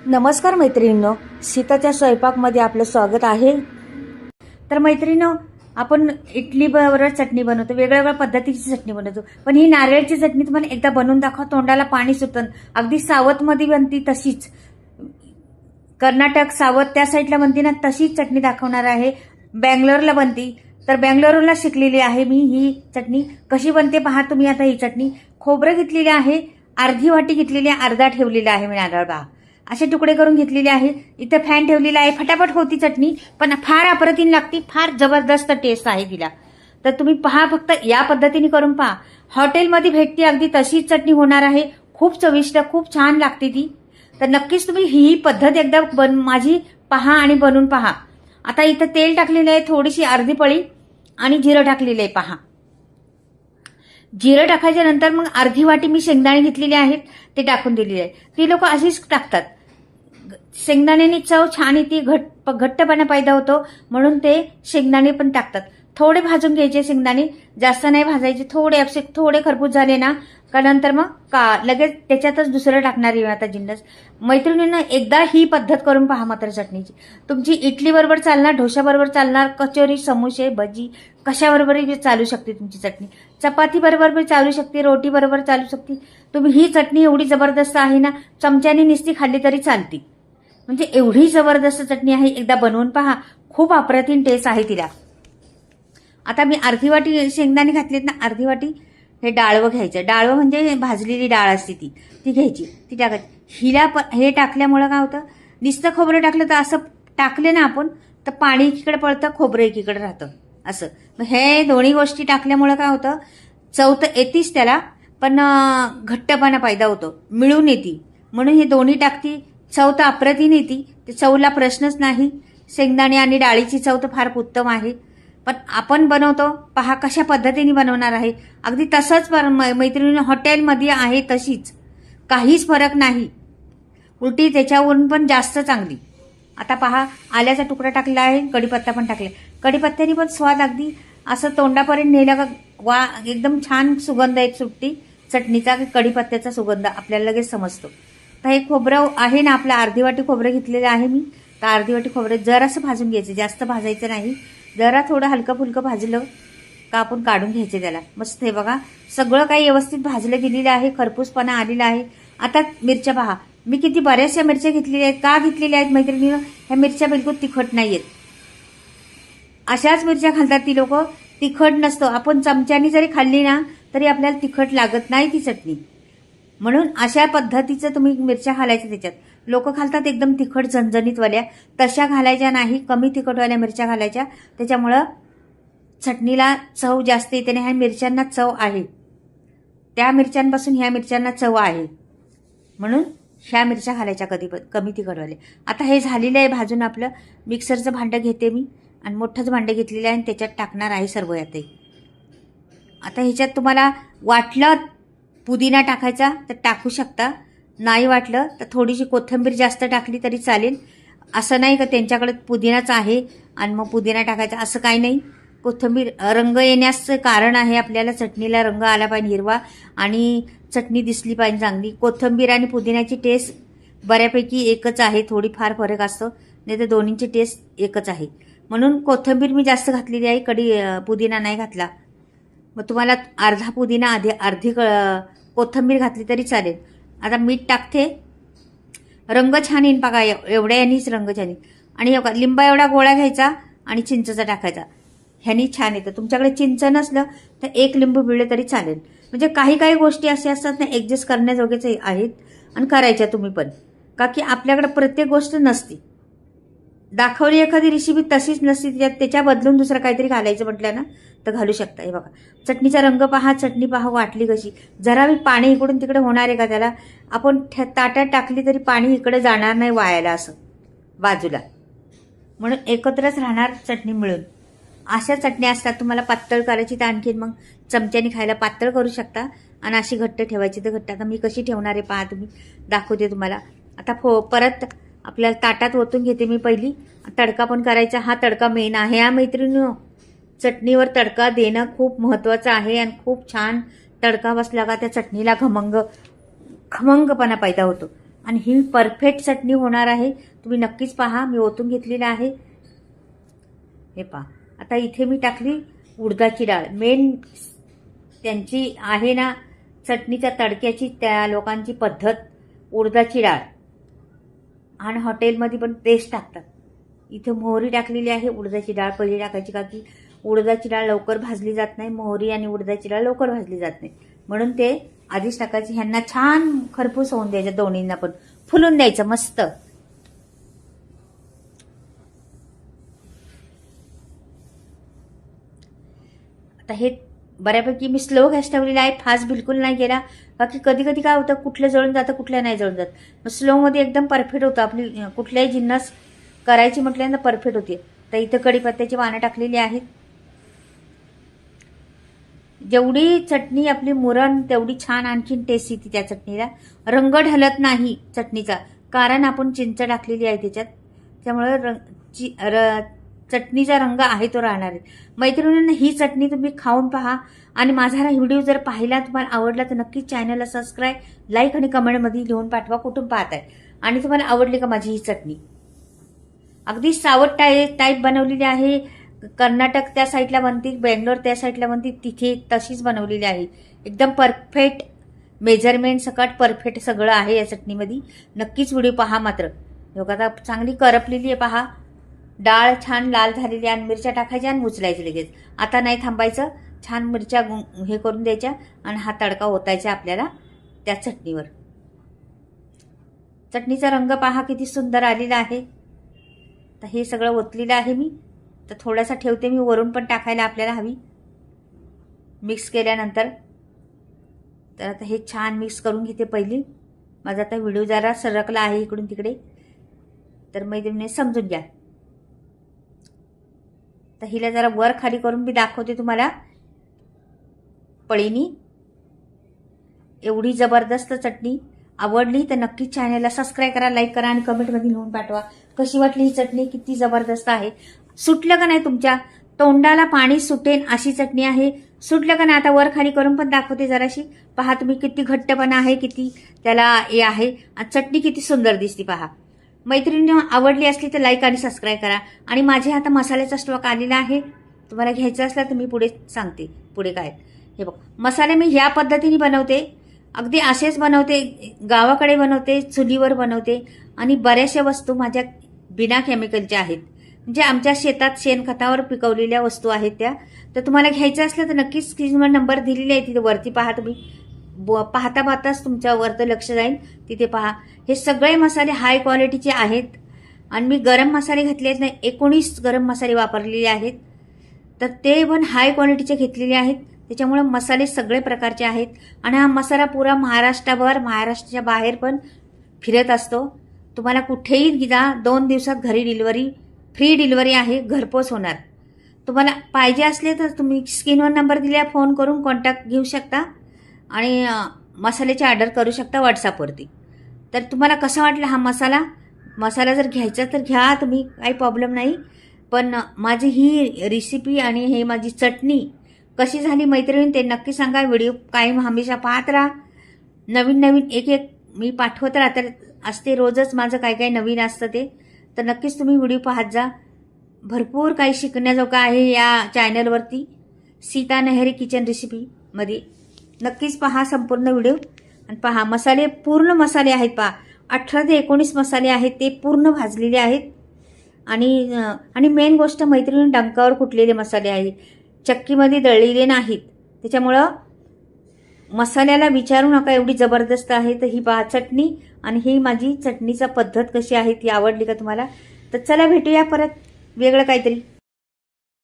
नमस्कार मैत्रिणींनो, सीताच्या स्वयंपाकमध्ये आपलं स्वागत आहे. तर मैत्रिणींनो, आपण इडली बरोबर चटणी बनवतो, वेगवेगळ्या पद्धतीची चटणी बनवतो. पण ही नारळाची चटणी तुम्हाला एकदा बनवून दाखवा, तोंडाला पाणी सुटतं. अगदी सावतमध्ये बनती तशीच, कर्नाटक सावत त्या साईडला बनती ना, तशीच चटणी दाखवणार आहे. बँगलोरला बनती, तर बँगलोरला शिकलेली आहे मी. ही चटणी कशी बनते पहा तुम्ही. आता ही चटणी खोबरं घेतलेली आहे, अर्धी वाटी घेतलेली आहे, अर्धा ठेवलेला आहे मी नारळ पहा. असे तुकडे करून घेतलेले आहे. इथं फॅन ठेवलेला आहे. फटाफट होती चटणी, पण फार अप्रतिम लागती, फार जबरदस्त टेस्ट आहे तिला. तर तुम्ही पहा, फक्त या पद्धतीने करून पहा. हॉटेलमध्ये भेटते अगदी तशीच चटणी होणार आहे. खूप चविष्ट, खूप छान लागते ती. तर नक्कीच तुम्ही ही पद्धत एकदा माझी पहा आणि बनवून पहा. आता इथं तेल टाकलेलं आहे, थोडीशी अर्धी पळी, आणि जिरं टाकलेलं आहे पहा. जिरं टाकायच्या नंतर मग अर्धी वाटी मी शेंगदाणे घेतलेले आहेत, ते टाकून दिलेले आहे. ती लोक अशीच टाकतात. शेंगदाण्याने चव छान येते, घट्टपणा पैदा होतो, म्हणून ते शेंगदाणे पण टाकतात. थोडे भाजून घ्यायचे शेंगदाणे, जास्त नाही भाजायचे. थोडे खरपूस झाले ना का नंतर मग लगेच त्याच्यातच दुसरं टाकणार आहे आता जिन्नस. मैत्रिणींना एकदा ही पद्धत करून पहा मात्र चटणीची. तुमची इडली बरोबर चालणार, डोशा बरोबर चालणार, कचोरी, समोसे, भजी कशाबरोबरही चालू शकते तुमची चटणी. चपाती बरोबर चालू शकते, रोटी बरोबर चालू शकते. तुम्ही ही चटणी एवढी जबरदस्त आहे ना, चमच्याने नुसती खाल्ली तरी चालते. म्हणजे एवढी जबरदस्त चटणी आहे, एकदा बनवून पहा. खूप अप्रतिम टेस्ट आहे तिला. आता मी अर्धी वाटी शेंगदाणे घातलेत ना, अर्धी वाटी हे डाळवं घ्यायचं. डाळवं म्हणजे भाजलेली डाळ असते ती घ्यायची, ती टाकायची. हिला हे टाकल्यामुळं काय होतं, नुसतं खोबरं टाकलं तर असं टाकलं ना आपण, तर पाणी एकीकडे पळतं, खोबरं एकीकडे राहतं असं. मग हे दोन्ही गोष्टी टाकल्यामुळं काय होतं, चव तर येतीच त्याला, पण घट्टपणा पैदा होतो, मिळून येते. म्हणून हे दोन्ही टाकती. चव तर अप्रतिम येते, ते चवला प्रश्नच नाही. शेंगदाणे आणि डाळीची चव तर फार उत्तम आहे. पण आपण बनवतो पहा कशा पद्धतीने बनवणार आहे. अगदी तसंच मैत्रिणी हॉटेलमध्ये आहे तशीच, काहीच फरक नाही. उलटी त्याच्यावरून पण जास्त चांगली. आता पहा, आल्याचा तुकडा टाकला आहे, कढीपत्ता पण टाकला. कढीपत्त्याने पण स्वाद अगदी असं तोंडापर्यंत नेला का वा, एकदम छान सुगंध एक सुटती चटणीचा, कढीपत्त्याचा सुगंध आपल्याला लगेच समजतो. तर हे खोबरं आहे ना, आपलं अर्धी वाटी खोबरं घेतलेलं आहे मी. तर अर्धी वाटी खोबरं जरासं भाजून घ्यायचं, जास्त भाजायचं नाही. जरा थोडं हलकं फुलकं भाजलं का आपण काढून घ्यायचे त्याला. मस्त हे बघा, सगळं काही व्यवस्थित भाजलं गेलेलं आहे, खरपूसपणा आलेला आहे. आता मिरच्या पहा, मी किती बऱ्याचशा मिरच्या घेतलेल्या आहेत. का घेतलेल्या आहेत मैत्रिणीनं, ह्या मिरच्या बिलकुल तिखट नाही आहेत. अशाच मिरच्या घालतात ती लोक, तिखट नसतं. आपण चमच्यानी जरी खाल्ली ना तरी आपल्याला तिखट लागत नाही ती चटणी. म्हणून अशा पद्धतीचं तुम्ही मिरच्या घालायच्या त्याच्यात. लोक घालतात एकदम तिखट झणझणीतवाल्या, तशा घालायच्या नाही, कमी तिखटवाल्या मिरच्या घालायच्या. त्याच्यामुळं चटणीला चव जास्त येते. ह्या मिरच्यांना चव आहे, त्या मिरच्यांपासून ह्या मिरच्यांना चव आहे, म्हणून ह्या मिरच्या घालायच्या कमी तिखटवाल्या. आता हे झालेलं आहे भाजून. आपलं मिक्सरचं भांडं घेते मी, आणि मोठंच भांडं घेतलेलं आहे, आणि त्याच्यात टाकणार आहे सर्व यात. आता ह्याच्यात तुम्हाला वाटलं पुदिना टाकायचा तर टाकू शकता, नाही वाटलं तर थोडीशी कोथिंबीर जास्त टाकली तरी चालेल. असं नाही का त्यांच्याकडे पुदिनाच आहे आणि मग पुदिना टाकायचा, असं काही नाही. कोथिंबीर रंग येण्याचं कारण आहे, आपल्याला चटणीला रंग आला पाहिजे हिरवा, आणि चटणी दिसली पाहिजे चांगली. कोथिंबीर आणि पुदिन्याची टेस्ट बऱ्यापैकी एकच आहे, थोडी फार फरक असतो, नाही तर दोन्हींची टेस्ट एकच आहे. म्हणून कोथिंबीर मी जास्त घातलेली आहे, पुदिना नाही घातला. मग तुम्हाला अर्धा पुदिना अर्धी कोथिंबीर घातली तरी चालेल. आता मीठ टाकते, रंग छान येईन बघा, एवढ्या यांनीच रंग छान येईल. आणि लिंबा एवढा गोळा घ्यायचा आणि चिंचचा टाकायचा, ह्यानी छान येतं. तुमच्याकडे चिंच नसलं तर एक लिंबू पिळले तरी चालेल. म्हणजे काही गोष्टी अशा असतात ना, ॲडजस्ट करण्याजोगेच आहेत, आणि करायच्या तुम्ही पण, का की आपल्याकडे प्रत्येक गोष्ट नसती. दाखवली एखादी रेसिपी तशीच नसती, त्याच्या बदलून दुसरं काहीतरी घालायचं म्हटलं ना तर घालू शकता. हे बघा, चटणीचा रंग पहा, चटणी पहा वाटली कशी. जरा मी पाणी इकडून तिकडे होणार आहे का त्याला, आपण ताटात टाकली तरी पाणी इकडे जाणार नाही वायाला असं बाजूला, म्हणून एकत्रच राहणार चटणी मिळून. अशा चटण्या असतात. तुम्हाला पातळ करायची तर आणखीन मग चमच्याने खायला पातळ करू शकता, आणि अशी घट्ट ठेवायची तर घट्ट. आता मी कशी ठेवणार आहे पहा, तुम्ही दाखवते तुम्हाला. आता परत आपल्याला ताटात ओतून घेते मी. पहिली तडका पण करायचा, हा तडका मेन आहे हा मैत्रिणींनो. चटणीवर तडका देणं खूप महत्त्वाचं आहे, आणि खूप छान तडका बसला का त्या चटणीला खमंगपणा पैदा होतो. आणि ही परफेक्ट चटणी होणार आहे. तुम्ही नक्कीच पहा. मी ओतून घेतलेलं आहे. हे पहा. आता इथे मी टाकली उडदाची डाळ. मेन त्यांची आहे ना चटणीच्या तडक्याची त्या लोकांची पद्धत, उडदाची डाळ. आणि हॉटेलमध्ये पण तेच टाकतात. इथे मोहरी टाकलेली आहे. उडदाची डाळ पहिली टाकायची का की उडदाची डाळ लवकर भाजली जात नाही. मोहरी आणि उडदाची डाळ लवकर भाजली जात नाही, म्हणून ते आधीच टाकायचे. ह्यांना छान खरपूस होऊन द्यायचं, दोन्हींना पण फुलून द्यायचं मस्त. आता हे बऱ्यापैकी मी स्लो गॅस ठेवलेला आहे, फास्ट बिलकुल नाही केला. बाकी कधी कधी काय होतं, कुठलं जळून जातं कुठलं नाही जळून जात. मग स्लोमध्ये एकदम परफेक्ट होतं. आपली कुठल्याही जिन्नस करायची म्हटल्यानंतर परफेक्ट होते. तर इथं कढीपत्त्याची पानं टाकलेली आहेत. जेवढी चटणी आपली मुरण तेवढी छान आणखीन टेस्ट येते त्या चटणीला. रंग ढलत नाही चटणीचा, कारण आपण चिंच टाकलेली आहे त्याच्यात. त्यामुळे चटणीचा रंग आहे तो राहणार आहे. मैत्रिणींना ही चटणी तुम्ही खाऊन पहा. आणि माझा हा व्हिडिओ जर पाहिला तुम्हाला आवडला तर नक्कीच चॅनलला सबस्क्राईब, लाईक आणि कमेंटमध्ये लिहून पाठवा कुठून पाहताय आणि तुम्हाला आवडली का माझी ही चटणी. अगदी सावट टाईप बनवलेली आहे. कर्नाटक त्या साईडला बनते, बेंगलोर त्या साईडला बनते, तिथे तशीच बनवलेली आहे. एकदम परफेक्ट मेजरमेंट सकट परफेक्ट सगळं आहे या चटणीमध्ये. नक्कीच व्हिडिओ पहा मात्र. आता चांगली करपलेली आहे पहा. डाळ छान लाल झालेली आणि मिरच्या टाकायच्या आणि उचलायचं लगेच. आता नाही थांबायचं. छान मिरच्या हे करून द्यायच्या आणि हा तडका ओतायचा आपल्याला त्या चटणीवर. चटणीचा रंग पहा किती सुंदर आलेला आहे. तर हे सगळं ओतलेलं आहे मी. तर थोडासा ठेवते मी, वरून पण टाकायला आपल्याला हवी मिक्स केल्यानंतर. तर आता हे छान मिक्स करून घेते पहिली. माझा आता व्हिडिओ जरा सरकला आहे इकडून तिकडे, तर मैत्रिणीने समजून घ्या. तर हिला जरा वर खाली करून मी दाखवते तुम्हाला पळीनी. एवढी जबरदस्त चटणी. आवडली तर नक्कीच चॅनलला सबस्क्राईब करा, लाईक करा आणि कमेंटमध्ये लिहून पाठवा कशी वाटली ही चटणी. किती जबरदस्त आहे. सुटलं का नाही तुमच्या तोंडाला पाणी सुटेन अशी चटणी आहे. सुटलं का नाही आता वर खाली करून पण दाखवते जराशी. पहा तुम्ही किती घट्टपणा आहे, किती त्याला हे आहे. चटणी किती सुंदर दिसते पहा. मैत्रिणींना आवडली असली तर लाईक आणि सबस्क्राईब करा. आणि माझे आता मसाल्याचा स्टॉक आलेला आहे. तुम्हाला घ्यायचा असला तर मी पुढे सांगते पुढे काय. हे बघ मसाले मी ह्या पद्धतीने बनवते. अगदी असेच बनवते, गावाकडे बनवते, चुलीवर बनवते. आणि बऱ्याचशा वस्तू माझ्या बिना केमिकलच्या आहेत, म्हणजे आमच्या शेतात शेणखतावर पिकवलेल्या वस्तू आहेत त्या. तर तुम्हाला घ्यायचं असलं तर नक्कीच स्क्रीनवर नंबर दिलेले आहे, तिथे वरती पहा तुम्ही. पाहता पाहताच तुमच्यावरतं लक्ष जाईल, तिथे पहा. हे सगळे मसाले हाय क्वालिटीचे आहेत. आणि मी गरम मसाले घातले आहेत नाही, 19 गरम मसाले वापरलेले आहेत. तर ते पण हाय क्वालिटीचे घेतलेले आहेत. त्याच्यामुळे मसाले सगळे प्रकारचे आहेत. आणि हा मसाला पुरा महाराष्ट्रभर, महाराष्ट्राच्या बाहेर पण फिरत असतो. तुम्हाला कुठेही जा, 2 दिवसात घरी डिलिव्हरी, फ्री डिलिव्हरी आहे, घरपोच होणार. तुम्हाला पाहिजे असले तर तुम्ही स्क्रीनवर नंबर दिला, फोन करून कॉन्टॅक्ट घेऊ शकता आणि मसाल्याची ऑर्डर करू शकता व्हॉट्सअपवरती. तर तुम्हाला कसा वाटला हा मसाला जर घ्यायचा तर घ्या तुम्ही, काही प्रॉब्लेम नाही. पण माझी ही रेसिपी आणि हे माझी चटणी कशी झाली मैत्रिणी ते नक्की सांगा. व्हिडिओ कायम हमेशा पाहत राहा. नवीन एक मी पाठवत राहत असते रोजच. माझं काय काय नवीन असतं ते. तर नक्कीच तुम्ही व्हिडिओ पाहत जा. भरपूर काही शिकण्याजोगं आहे या चॅनलवरती, सीता नहेरी किचन रेसिपीमध्ये. नक्कीच पहा संपूर्ण व्हिडिओ आणि पहा. मसाले पूर्ण मसाले आहेत पहा. 18 ते 19 मसाले आहेत, ते पूर्ण भाजलेले आहेत. आणि मेन गोष्ट मैत्रिणी, डंकावर कुटलेले मसाले आहेत, चक्कीमध्ये दळलेले नाहीत. त्याच्यामुळं मसाल्याला विचारू नका, एवढी जबरदस्त आहे. तर ही पहा चटणी. आणि ही माझी चटणीचा पद्धत कशी आहे ती आवडली का तुम्हाला. तर चला भेटूया परत वेगळं काहीतरी.